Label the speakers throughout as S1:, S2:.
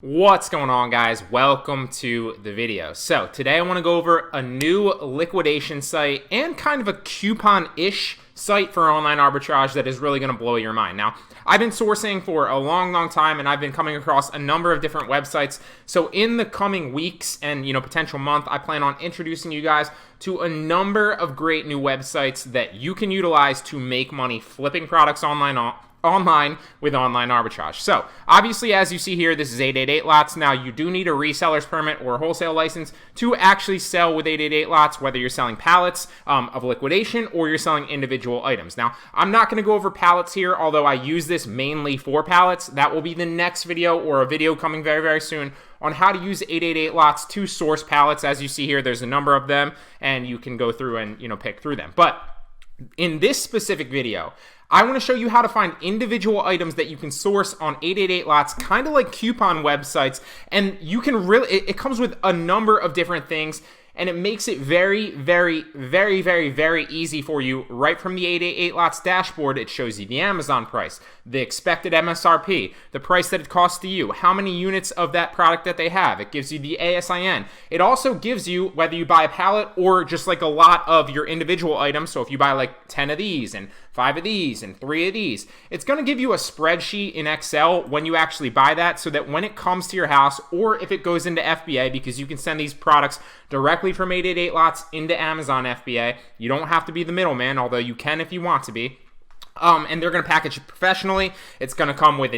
S1: What's going on, guys? Welcome to the video. So today I want to go over a new liquidation site and kind of a coupon-ish site for online arbitrage that is really going to blow your mind. Now, I've been sourcing for a long time, and I've been coming across a number of different websites. So in the coming weeks and potential month, I plan on introducing you guys to a number of great new websites that you can utilize to make money flipping products online with online arbitrage. So obviously, as you see here, this is 888 lots. Now, you do need a reseller's permit or a wholesale license to actually sell with 888 lots, whether you're selling pallets of liquidation or you're selling individual items. Now, I'm not going to go over pallets here, although I use this mainly for pallets. That will be the next video, or a video coming very soon, on how to use 888 lots to source pallets. As you see here, there's a number of them, and you can go through and pick through them. But in this specific video, I want to show you how to find individual items that you can source on 888 lots, kind of like coupon websites, and you can really, it comes with a number of different things, and it makes it very easy for you. Right from the 888 lots dashboard, it shows you the Amazon price, the expected MSRP, the price that it costs to you, how many units of that product that they have. It gives you the ASIN. It also gives you whether you buy a pallet or just like a lot of your individual items. So if you buy like 10 of these and 5 of these and 3 of these, it's going to give you a spreadsheet in Excel when you actually buy that, so that when it comes to your house, or if it goes into FBA, because you can send these products directly from 888 lots into Amazon FBA. You don't have to be the middleman, although you can if you want to be. And they're going to package it professionally. It's going to come with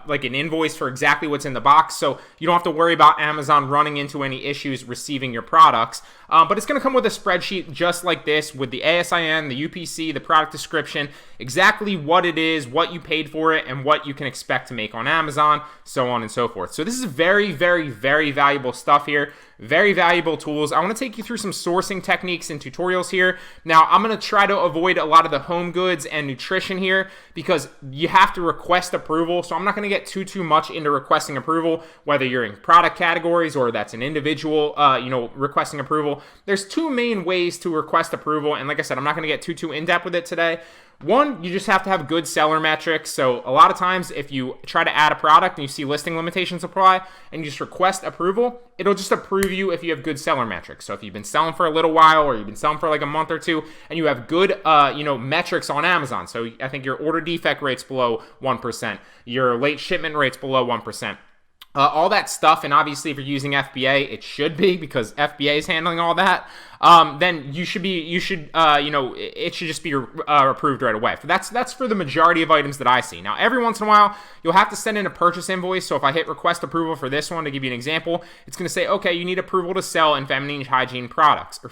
S1: like an invoice for exactly what's in the box, so you don't have to worry about Amazon running into any issues receiving your products. But it's going to come with a spreadsheet just like this, with the ASIN, the UPC, the product description, exactly what it is, what you paid for it, and what you can expect to make on Amazon, so on and so forth. So this is very valuable stuff here. Very valuable tools. I want to take you through some sourcing techniques and tutorials here. Now, I'm going to try to avoid a lot of the home goods and nutrition here, because you have to request approval. So I'm not going to get too much into requesting approval, whether you're in product categories or that's an individual, requesting approval. There's two main ways to request approval, and like I said, I'm not going to get too in depth with it today. One, you just have to have good seller metrics. So a lot of times, if you try to add a product and you see listing limitations apply and you just request approval, it'll just approve you if you have good seller metrics. So if you've been selling for a little while, or you've been selling for like a month or two, and you have good metrics on Amazon. So I think your order defect rate's below 1%, your late shipment rate's below 1%. All that stuff, and obviously if you're using FBA, it should be, because FBA is handling all that. Then it should just be approved right away. That's for the majority of items that I see. Now, every once in a while, you'll have to send in a purchase invoice. So if I hit request approval for this one, to give you an example, it's going to say, okay, you need approval to sell in feminine hygiene products. So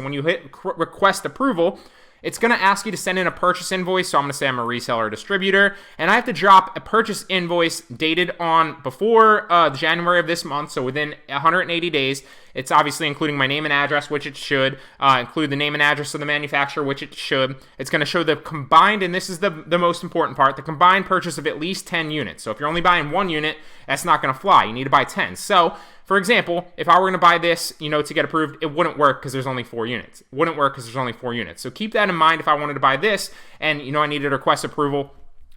S1: when you hit request approval, it's going to ask you to send in a purchase invoice. So I'm going to say I'm a reseller or distributor, and I have to drop a purchase invoice dated on before January of this month, so within 180 days. It's obviously including my name and address, which it should, include the name and address of the manufacturer, which it should. It's going to show the combined, and this is the most important part, the combined purchase of at least 10 units. So if you're only buying 1 unit, that's not going to fly. You need to buy 10. So, for example, if I were going to buy this, to get approved, it wouldn't work because there's only 4 units. So keep that in mind if I wanted to buy this and, I needed to request approval.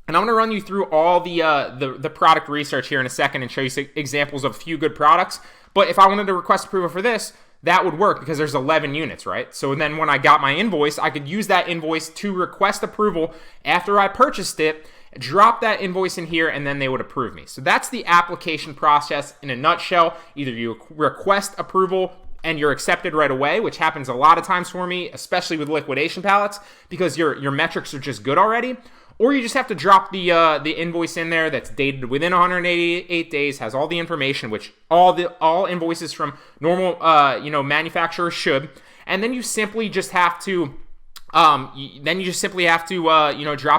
S1: And I'm going to run you through all the product research here in a second and show you examples of a few good products. But if I wanted to request approval for this, that would work because there's 11 units, right? So then when I got my invoice, I could use that invoice to request approval after I purchased it, drop that invoice in here, and then they would approve me. So that's the application process in a nutshell. Either you request approval and you're accepted right away, which happens a lot of times for me, especially with liquidation pallets, because your metrics are just good already. Or you just have to drop the invoice in there that's dated within 188 days, has all the information, which all invoices from normal manufacturers should, and then you simply just have to drop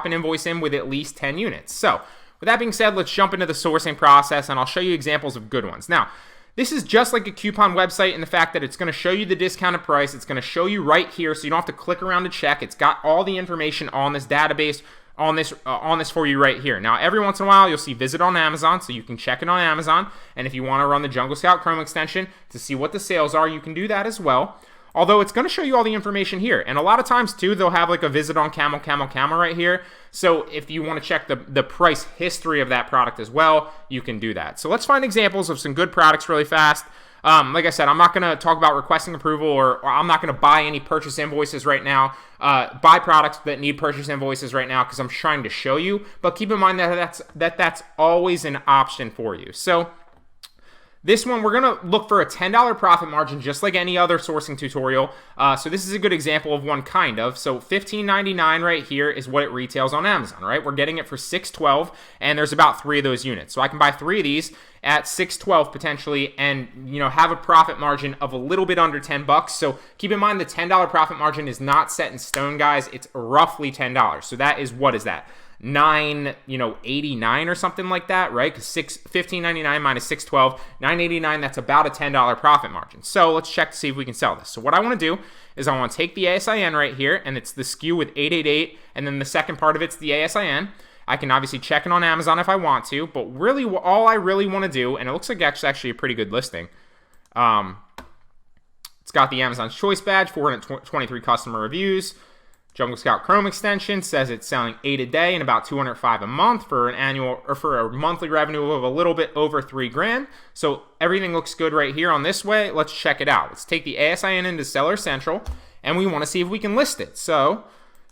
S1: an invoice in with at least 10 units. So with that being said, let's jump into the sourcing process, and I'll show you examples of good ones. Now, this is just like a coupon website in the fact that it's going to show you the discounted price. It's going to show you right here, so you don't have to click around to check. It's got all the information on this database, on this for you right here. Now, every once in a while, you'll see visit on Amazon, so you can check it on Amazon. And if you want to run the Jungle Scout Chrome extension to see what the sales are, you can do that as well. Although it's going to show you all the information here. And a lot of times too, they'll have like a visit on camel right here. So if you want to check the price history of that product as well, you can do that. So let's find examples of some good products really fast. Like I said, I'm not going to talk about requesting approval, or I'm not going to buy any purchase invoices right now, buy products that need purchase invoices right now, because I'm trying to show you. But keep in mind that that's always an option for you. So this one, we're going to look for a $10 profit margin, just like any other sourcing tutorial. So this is a good example of one, kind of. So $15.99 right here is what it retails on Amazon, right? We're getting it for $6.12, and there's about 3 of those units. So I can buy 3 of these at $6.12 potentially, and have a profit margin of a little bit under $10. So keep in mind the $10 profit margin is not set in stone, guys. It's roughly $10. So that is, what is that? 989 or something like that, right? Because $15.99 minus $6.12, $9.89, that's about a $10 profit margin. So let's check to see if we can sell this. So what I want to do is I want to take the ASIN right here, and it's the SKU with 888, and then the second part of it's the ASIN. I can obviously check it on Amazon if I want to, but really all I really want to do, and it looks like it's actually a pretty good listing. It's got the Amazon's Choice badge, 423 customer reviews. Jungle Scout Chrome extension says it's selling 8 a day and about 205 a month for a monthly revenue of a little bit over $3,000. So everything looks good right here on this way. Let's check it out. Let's take the ASIN into Seller Central, and we want to see if we can list it. So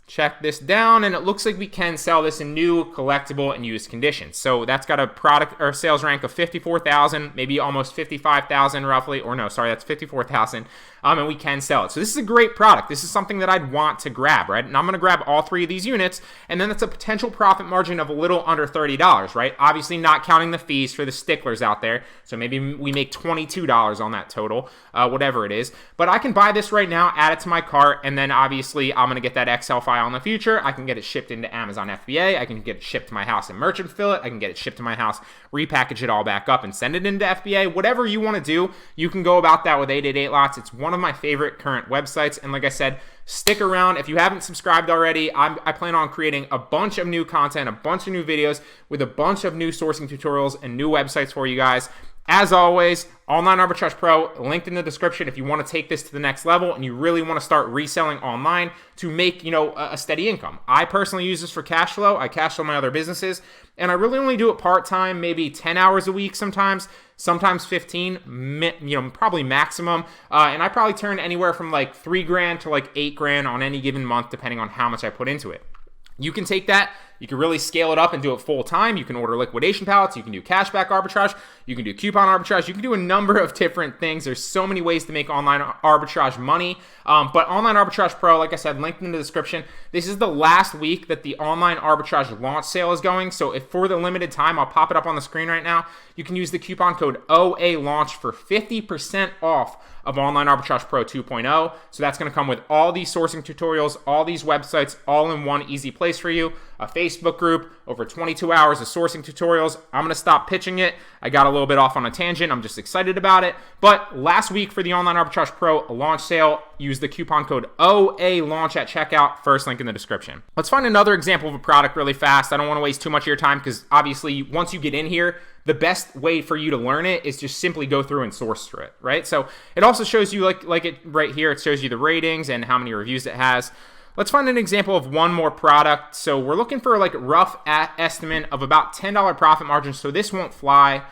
S1: check this down, and it looks like we can sell this in new, collectible, and used conditions. So that's got a product or sales rank of 54,000, maybe almost 55,000 roughly, or no, sorry, that's 54,000. And we can sell it. So this is a great product. This is something that I'd want to grab, right? And I'm going to grab all 3 of these units, and then that's a potential profit margin of a little under $30, right? Obviously not counting the fees for the sticklers out there. So maybe we make $22 on that total, whatever it is. But I can buy this right now, add it to my cart, and then obviously I'm going to get that Excel file in the future. I can get it shipped into Amazon FBA. I can get it shipped to my house and merchant fill it. I can get it shipped to my house, repackage it all back up, and send it into FBA. Whatever you want to do, you can go about that with 888 Lots. It's one of my favorite current websites, and like I said, stick around. If you haven't subscribed already, I plan on creating a bunch of new content, a bunch of new videos with a bunch of new sourcing tutorials and new websites for you guys. As always, Online Arbitrage Pro, linked in the description if you want to take this to the next level and you really want to start reselling online to make, a steady income. I personally use this for cash flow. I cash flow my other businesses, and I really only do it part-time, maybe 10 hours a week sometimes 15, probably maximum. And I probably turn anywhere from like $3,000 to like $8,000 on any given month, depending on how much I put into it. You can take that, you can really scale it up and do it full time. You can order liquidation pallets, you can do cashback arbitrage, you can do coupon arbitrage, you can do a number of different things. There's so many ways to make online arbitrage money. But Online Arbitrage Pro, like I said, linked in the description. This is the last week that the online arbitrage launch sale is going. So if for the limited time, I'll pop it up on the screen right now. You can use the coupon code OALAUNCH for 50% off of Online Arbitrage Pro 2.0. So that's going to come with all these sourcing tutorials, all these websites, all in one easy place for you. A Facebook group, over 22 hours of sourcing tutorials. I'm going to stop pitching it. I got a little bit off on a tangent. I'm just excited about it. But last week for the Online Arbitrage Pro launch sale, use the coupon code OALAUNCH at checkout. First link in the description. Let's find another example of a product really fast. I don't want to waste too much of your time because obviously once you get in here, the best way for you to learn it is just simply go through and source through it, right? So it also shows you like it right here. It shows you the ratings and how many reviews it has. Let's find an example of one more product. So we're looking for like a rough estimate of about $10 profit margin. So this won't fly.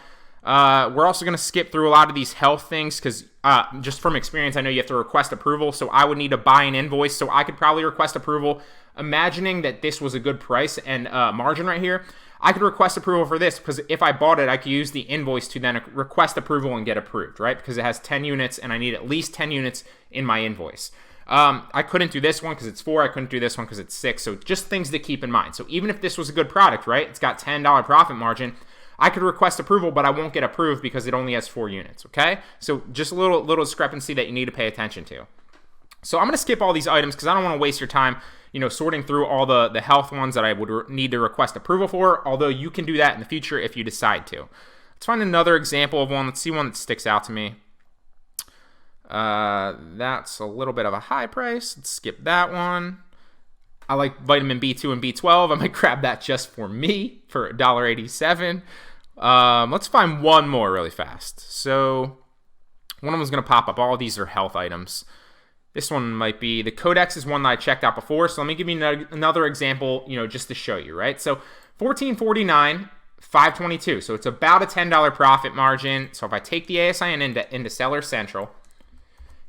S1: We're also going to skip through a lot of these health things because just from experience, I know you have to request approval. So I would need to buy an invoice. So I could probably request approval. Imagining that this was a good price and margin right here, I could request approval for this because if I bought it, I could use the invoice to then request approval and get approved, right? Because it has 10 units and I need at least 10 units in my invoice. I couldn't do this one because it's 4. I couldn't do this one because it's 6. So just things to keep in mind. So even if this was a good product, right, it's got $10 profit margin, I could request approval, but I won't get approved because it only has 4 units, okay? So just a little discrepancy that you need to pay attention to. So I'm going to skip all these items because I don't want to waste your time, sorting through all the health ones that I would need to request approval for, although you can do that in the future if you decide to. Let's find another example of one. Let's see one that sticks out to me. That's a little bit of a high price. Let's skip that one. I like vitamin B2 and B12. I might grab that just for me for $1.87. Let's find one more really fast. So one of them's going to pop up. All of these are health items. This one might be, the Codex is one that I checked out before. So let me give you another example, just to show you, right? So $14.49, $5.22. So it's about a $10 profit margin. So if I take the ASIN into Seller Central,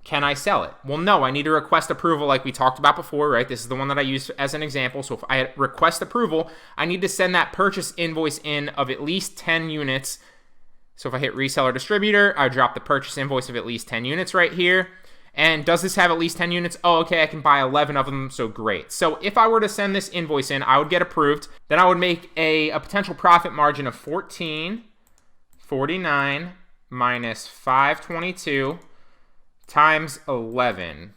S1: can I sell it? Well, no, I need to request approval like we talked about before, right? This is the one that I used as an example. So if I request approval, I need to send that purchase invoice in of at least 10 units. So if I hit reseller distributor, I drop the purchase invoice of at least 10 units right here. And does this have at least 10 units? Oh, okay, I can buy 11 of them, so great. So if I were to send this invoice in, I would get approved. Then I would make a potential profit margin of $14.49 minus $5.22 times 11.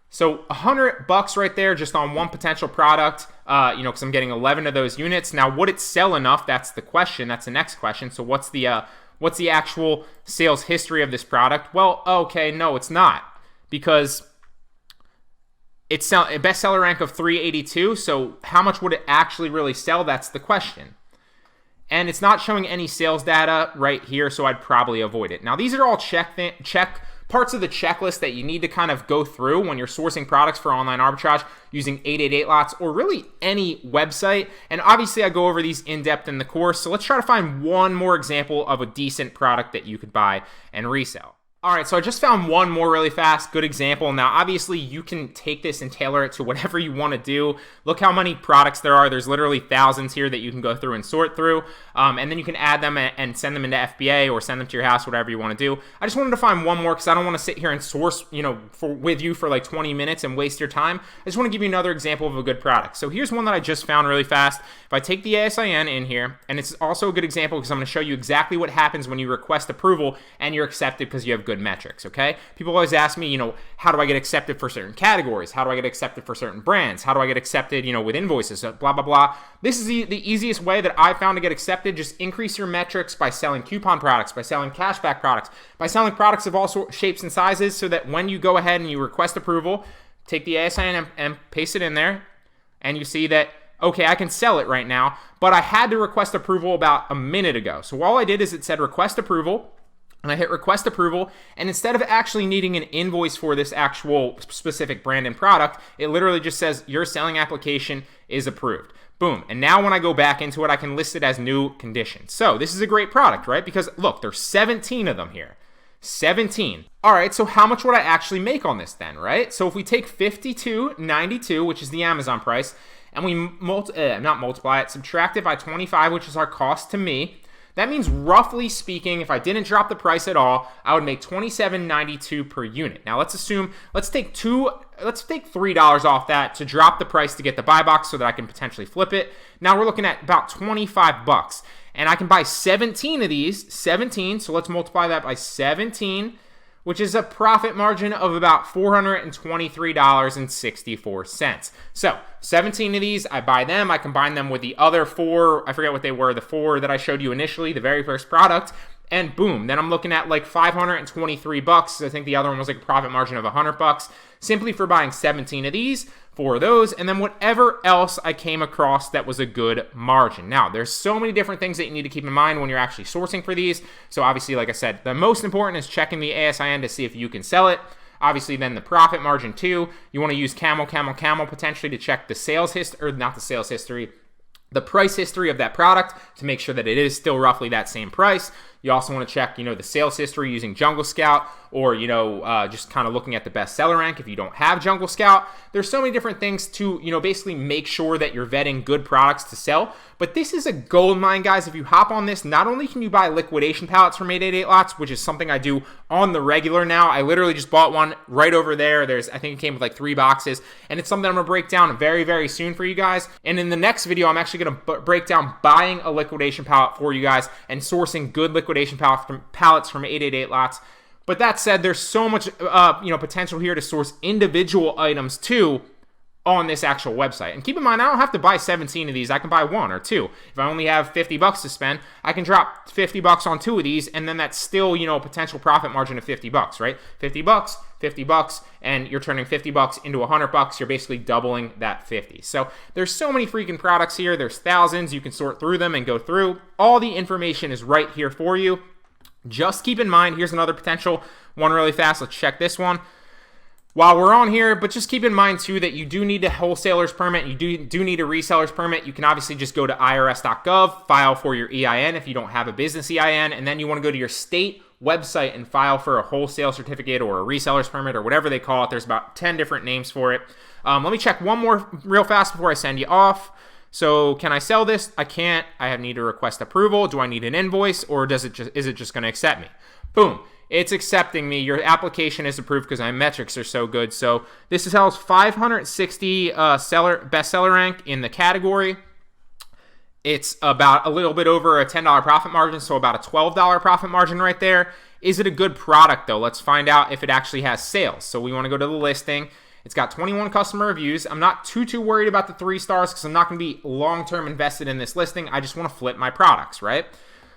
S1: So $100 right there just on one potential product, because I'm getting 11 of those units. Now, would it sell enough? That's the question. That's the next question. So what's the actual sales history of this product? Well, okay, no, it's not, because it's a bestseller rank of 382. So how much would it actually really sell? That's the question. And it's not showing any sales data right here, so I'd probably avoid it. Now, these are all check parts of the checklist that you need to kind of go through when you're sourcing products for online arbitrage using 888 lots or really any website. And obviously I go over these in depth in the course. So let's try to find one more example of a decent product that you could buy and resell. All right, so I just found one more really fast, good example. Now, obviously, you can take this and tailor it to whatever you want to do. Look how many products there are. There's literally thousands here that you can go through and sort through. And then you can add them and send them into FBA or send them to your house, whatever you want to do. I just wanted to find one more because I don't want to sit here and source, with you for like 20 minutes and waste your time. I just want to give you another example of a good product. So here's one that I just found really fast. If I take the ASIN in here, and it's also a good example because I'm going to show you exactly what happens when you request approval and you're accepted because you have good metrics, okay? People always ask me, how do I get accepted for certain categories? How do I get accepted for certain brands? How do I get accepted, with invoices, blah, blah, blah. This is the easiest way that I found to get accepted. Just increase your metrics by selling coupon products, by selling cashback products, by selling products of all shapes and sizes so that when you go ahead and you request approval, take the ASIN and paste it in there, and you see that, okay, I can sell it right now, but I had to request approval about a minute ago. So all I did is it said request approval, and I hit request approval, and instead of actually needing an invoice for this actual specific brand and product, it literally just says your selling application is approved. Boom. And now when I go back into it, I can list it as new conditions. So this is a great product, right? Because look, there's 17 of them here. 17. All right, so how much would I actually make on this then, right? So if we take $52.92, which is the Amazon price, and we subtract it by 25, which is our cost to me, that means roughly speaking, if I didn't drop the price at all, I would make $27.92 per unit. Now let's take $3 off that to drop the price to get the buy box so that I can potentially flip it. Now we're looking at about $25. And I can buy 17 of these, 17, so let's multiply that by 17, which is a profit margin of about $423.64. So 17 of these, I buy them, I combine them with the other 4, I forget what they were, the 4 that I showed you initially, the very first product, and boom, then I'm looking at like $523. I think the other one was like a profit margin of $100 simply for buying 17 of these, 4 of those, and then whatever else I came across that was a good margin. Now, there's so many different things that you need to keep in mind when you're actually sourcing for these. So obviously, like I said, the most important is checking the ASIN to see if you can sell it. Obviously, then the profit margin too. You want to use camel potentially to check the sales history, or not the sales history, the price history of that product to make sure that it is still roughly that same price. You also want to check, the sales history using Jungle Scout, or, just kind of looking at the bestseller rank if you don't have Jungle Scout. There's so many different things to, basically make sure that you're vetting good products to sell. But this is a gold mine, guys. If you hop on this, not only can you buy liquidation pallets from 888 lots, which is something I do on the regular now. I literally just bought one right over there. I think it came with like 3 boxes, and it's something I'm going to break down very, very soon for you guys. And in the next video, I'm actually going to break down buying a liquidation pallet for you guys and sourcing good liquidation pallets from 888 lots. But that said, there's so much potential here to source individual items too on this actual website. And keep in mind, I don't have to buy 17 of these. I can buy 1 or 2. If I only have $50 to spend, I can drop $50 on 2 of these, and then that's still, a potential profit margin of $50, right? $50, and you're turning $50 into $100. You're basically doubling that 50. So there's so many freaking products here. There's thousands. You can sort through them and go through. All the information is right here for you. Just keep in mind, here's another potential one really fast. Let's check this one. while we're on here, but just keep in mind too that you do need a wholesaler's permit. You do need a reseller's permit. You can obviously just go to irs.gov, file for your EIN if you don't have a business EIN, and then you want to go to your state website and file for a wholesale certificate or a reseller's permit or whatever they call it. There's about 10 different names for it. Let me check one more real fast before I send you off. So can I sell this? I can't. I need to request approval. Do I need an invoice, or is it just going to accept me? Boom. It's accepting me. Your application is approved because my metrics are so good. So this is Hell's 560 bestseller rank in the category. It's about a little bit over a $10 profit margin, so about a $12 profit margin right there. Is it a good product though? Let's find out if it actually has sales. So we want to go to the listing. It's got 21 customer reviews. I'm not too worried about the 3 stars because I'm not going to be long-term invested in this listing. I just want to flip my products, right?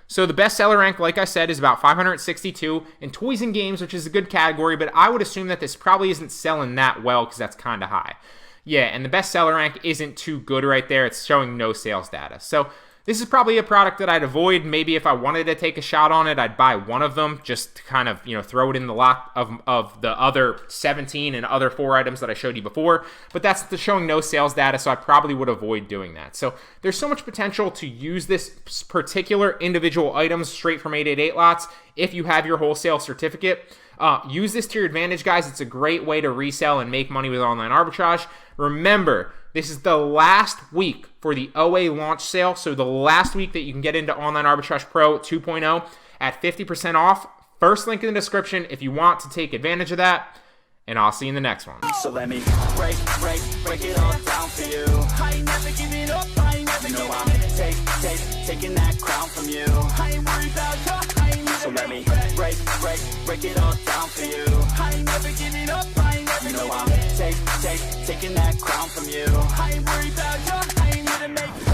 S1: So the bestseller rank, like I said, is about 562 in toys and games, which is a good category, but I would assume that this probably isn't selling that well because that's kind of high. Yeah, and the bestseller rank isn't too good right there. It's showing no sales data. So this is probably a product that I'd avoid. Maybe if I wanted to take a shot on it, I'd buy one of them just to kind of, throw it in the lot of the other 17 and other 4 items that I showed you before. But that's showing no sales data, so I probably would avoid doing that. So there's so much potential to use this particular individual items straight from 888 lots if you have your wholesale certificate. Use this to your advantage, guys. It's a great way to resell and make money with online arbitrage. Remember, this is the last week for the OA launch sale, so the last week that you can get into Online Arbitrage Pro 2.0 at 50% off. First link in the description if you want to take advantage of that, and I'll see you in the next one.
S2: So let me break it all down for you. I ain't never giving up, I ain't never giving up. Taking that crown from you. I ain't worried about you, I ain't never. So let me break it all down for you. I ain't never giving up, I ain't never giving up. Taking that crown from you. I ain't worried about you, I ain't never make